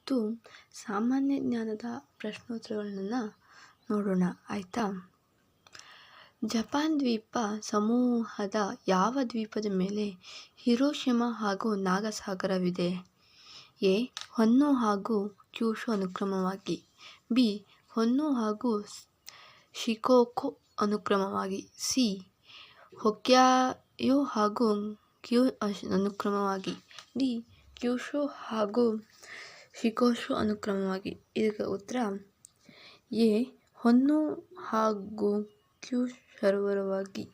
ಇವತ್ತು ಸಾಮಾನ್ಯ ಜ್ಞಾನದ ಪ್ರಶ್ನೋತ್ತರಗಳನ್ನು ನೋಡೋಣ, ಆಯಿತಾ? ಜಪಾನ್ ದ್ವೀಪ ಸಮೂಹದ ಯಾವ ದ್ವೀಪದ ಮೇಲೆ ಹಿರೋಶಿಮಾ ಹಾಗೂ ನಾಗಸಾಗರವಿದೆ? ಎ. ಹೊನ್ನು ಹಾಗೂ ಕ್ಯೂಶು ಅನುಕ್ರಮವಾಗಿ. ಬಿ. ಹೊನ್ನು ಹಾಗೂ ಶಿಕೋಕು ಅನುಕ್ರಮವಾಗಿ. ಸಿ. ಹೊಕ್ಕಾಯು ಹಾಗೂ ಕ್ಯೂ ಅನುಕ್ರಮವಾಗಿ. ಡಿ. ಕ್ಯೂಶು ಹಾಗೂ ಶಿಕೋಶು ಅನುಕ್ರಮವಾಗಿ. ಇದಕ್ಕೆ ಉತ್ತರ ಎ. ಹೊನ್ನು ಹಾಗೂ ಕ್ಯೂಶು ಸರೋವರವಾಗಿ.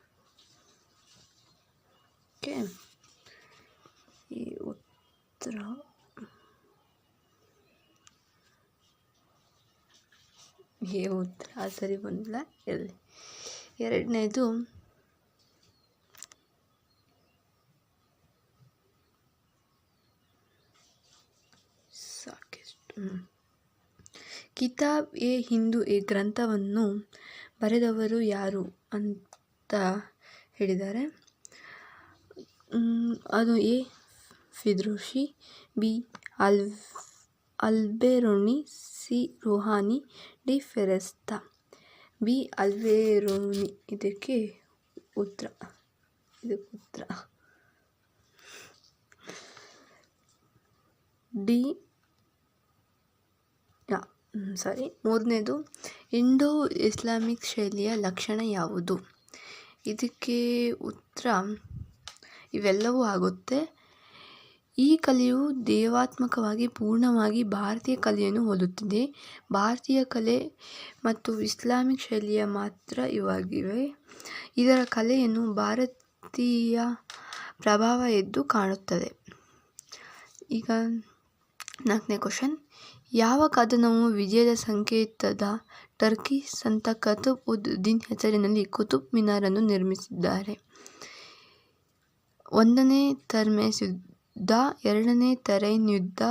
ಓಕೆ, ಈ ಉತ್ತರ ಸರಿ ಬಂದಿಲ್ಲ. ಎರಡನೇದು ಕಿತಾಬ್ ಎ ಹಿಂದೂ ಈ ಗ್ರಂಥವನ್ನು ಬರೆದವರು ಯಾರು ಅಂತ ಹೇಳಿದ್ದಾರೆ. ಅದು A. Firdausi, B. Alberuni, C. Ruhani, D. Ferishta. B. Alberuni ಇದಕ್ಕೆ ಉತ್ತರ. ಡಿ. ಮೂರನೇದು ಇಂಡೋ ಇಸ್ಲಾಮಿಕ್ ಶೈಲಿಯ ಲಕ್ಷಣ ಯಾವುದು? ಇದಕ್ಕೆ ಉತ್ತರ ಇವೆಲ್ಲವೂ ಆಗುತ್ತೆ. ಈ ಕಲೆಯು ದೇವಾತ್ಮಕವಾಗಿ ಪೂರ್ಣವಾಗಿ ಭಾರತೀಯ ಕಲೆಯನ್ನು ಹೋಲುತ್ತದೆ. ಭಾರತೀಯ ಕಲೆ ಮತ್ತು ಇಸ್ಲಾಮಿಕ್ ಶೈಲಿಯ ಮಾತ್ರ ಇವಾಗಿವೆ. ಇದರ ಕಲೆಯನ್ನು ಭಾರತೀಯ ಪ್ರಭಾವ ಎದ್ದು ಕಾಣುತ್ತದೆ. ಈಗ 4ನೇ ಕ್ವಶನ್. ಯಾವ ಕದನವು ವಿಜಯದ ಸಂಕೇತದ ಟರ್ಕಿ ಸಂತ ಕುತುಬ್ ಉದ್ ದಿನ್ ಹೆಸರಿನಲ್ಲಿ ಕುತುಬ್ ಮಿನಾರನ್ನು ನಿರ್ಮಿಸಿದ್ದಾರೆ? 1ನೇ ತರ್ಮೆಸ್ ಯುದ್ಧ, 2ನೇ ತರೈನ್ ಯುದ್ಧ,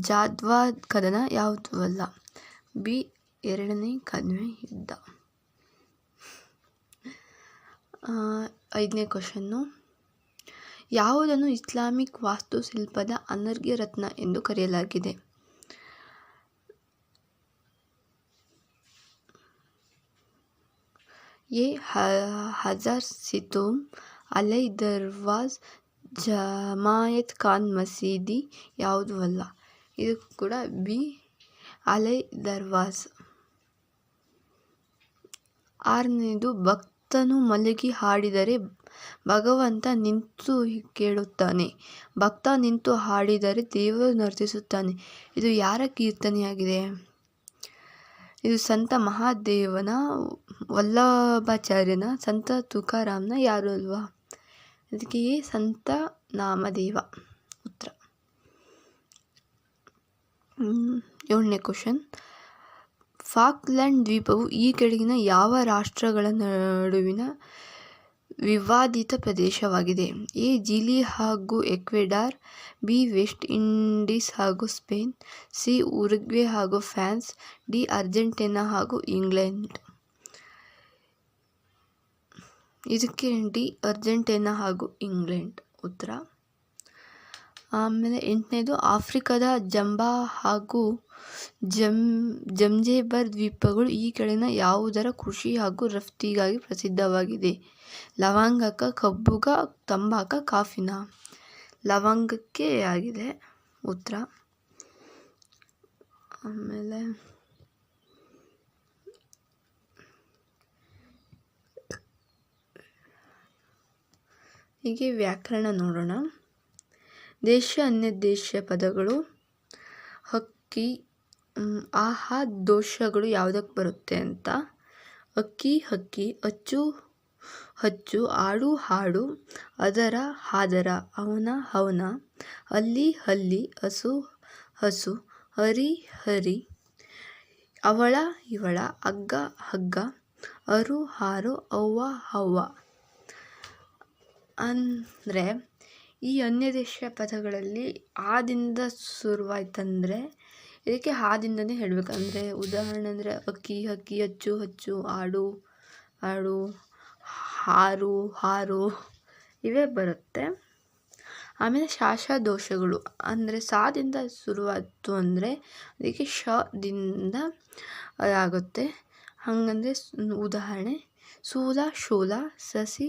ಜಾದ್ವಾ ಕದನ ಯಾವುದೂ ಅಲ್ಲ. ಬಿ. 2ನೇ ಕದ್ವೆ ಯುದ್ಧ. 5ನೇ ಕ್ವಶನ್ನು. ಯಾವುದನ್ನು ಇಸ್ಲಾಮಿಕ್ ವಾಸ್ತುಶಿಲ್ಪದ ಅನರ್ಘ್ಯ ರತ್ನ ಎಂದು ಕರೆಯಲಾಗಿದೆ? ಎ. ಹಜಾರ್ ಸಿತೋಮ್, ಅಲೈ ದರ್ವಾಜ್, ಜಮಾಯತ್ ಖಾನ್ ಮಸೀದಿ ಯಾವುದೂ ಅಲ್ಲ. ಇದು ಕೂಡ ಬಿ. ಅಲೈ ದರ್ವಾಜ್. 6ನೇದು ಭಕ್ತನು ಮಲಗಿ ಹಾಡಿದರೆ ಭಗವಂತ ನಿಂತು ಕೇಳುತ್ತಾನೆ. ಭಕ್ತ ನಿಂತು ಹಾಡಿದರೆ ದೇವರು ನರ್ತಿಸುತ್ತಾನೆ. ಇದು ಯಾರ ಕೀರ್ತನೆಯಾಗಿದೆ? ಇದು ಸಂತ ಮಹಾದೇವನ, ವಲ್ಲಭಾಚಾರ್ಯನ, ಸಂತ ತುಕಾರಾಮ್ನ, ಯಾರು ಅಲ್ವಾ? ಅದಕ್ಕೆ ಸಂತ ನಾಮದೇವ ಉತ್ತರ. 7ನೇ ಕ್ವಶನ್. ಫಾಕ್ಲ್ಯಾಂಡ್ ದ್ವೀಪವು ಈ ಕೆಳಗಿನ ಯಾವ ರಾಷ್ಟ್ರಗಳ ನಡುವಿನ ವಿವಾದಿತ ಪ್ರದೇಶವಾಗಿದೆ? ಎ. ಚಿಲಿ ಹಾಗೂ ಎಕ್ವೆಡಾರ್, ಬಿ. ವೆಸ್ಟ್ ಇಂಡೀಸ್ ಹಾಗೂ ಸ್ಪೇನ್, ಸಿ. ಉರುಗ್ವೆ ಹಾಗೂ ಫ್ರಾನ್ಸ್, ಡಿ. ಅರ್ಜೆಂಟೀನಾ ಹಾಗೂ ಇಂಗ್ಲೆಂಡ್. ಇದಕ್ಕೆ ಡಿ. ಅರ್ಜೆಂಟೀನಾ ಹಾಗೂ ಇಂಗ್ಲೆಂಡ್ ಉತ್ತರ. ಆಮೇಲೆ 8ನೇದು ಆಫ್ರಿಕಾದ ಜಂಬಾ ಹಾಗೂ ಜಂಜೆಬರ್ ದ್ವೀಪಗಳು ಈ ಕೆಳಗಿನ ಯಾವುದರ ಕೃಷಿ ಹಾಗೂ ರಫ್ತಿಗಾಗಿ ಪ್ರಸಿದ್ಧವಾಗಿದೆ? ಲವಂಗಕ, ಕಬ್ಬುಗ, ತಂಬಾಕ, ಕಾಫಿನ? ಲವಂಗಕ್ಕೆ ಆಗಿದೆ ಉತ್ತರ. ಆಮೇಲೆ ಹೀಗೆ ವ್ಯಾಕರಣ ನೋಡೋಣ. ದೇಶ ಅನ್ಯದೇಶ ಪದಗಳು. ಹಕ್ಕಿ, ಆಹಾ ದೋಷಗಳು ಯಾವುದಕ್ಕೆ ಬರುತ್ತೆ ಅಂತ. ಅಕ್ಕಿ ಹಕ್ಕಿ, ಅಚ್ಚು ಹಚ್ಚು, ಆಡು ಹಾಡು, ಅದರ ಹಾದರ, ಅವನ ಹವನ, ಅಲ್ಲಿ ಹಲ್ಲಿ, ಹಸು ಹಸು, ಹರಿ ಹರಿ, ಅವಳ ಇವಳ, ಹಗ್ಗ ಹಗ್ಗ, ಅರು ಹಾರು, ಅವ್ವ ಅವ್ವ. ಅಂದರೆ ಈ ಅನ್ಯದೇಶ ಪದಗಳಲ್ಲಿ ಆದಿಂದ ಶುರುವಾಯ್ತಂದರೆ ಇದಕ್ಕೆ ಹಾದಿಂದನೇ ಹೇಳಬೇಕಂದ್ರೆ ಉದಾಹರಣೆ ಅಂದರೆ ಅಕ್ಕಿ ಹಕ್ಕಿ, ಅಚ್ಚು ಹಚ್ಚು, ಆಡು ಆಡು, ಹಾರು ಹಾರು ಇವೇ ಬರುತ್ತೆ. ಆಮೇಲೆ ದೋಷಗಳು ಅಂದರೆ ಸಾದಿಂದ ಶುರುವಾಯ್ತು ಅಂದರೆ ಅದಕ್ಕೆ ದಿಂದ ಆಗುತ್ತೆ. ಹಾಗಂದ್ರೆ ಉದಾಹರಣೆ: ಶೂಲ, ಶೂಲ, ಸಸಿ,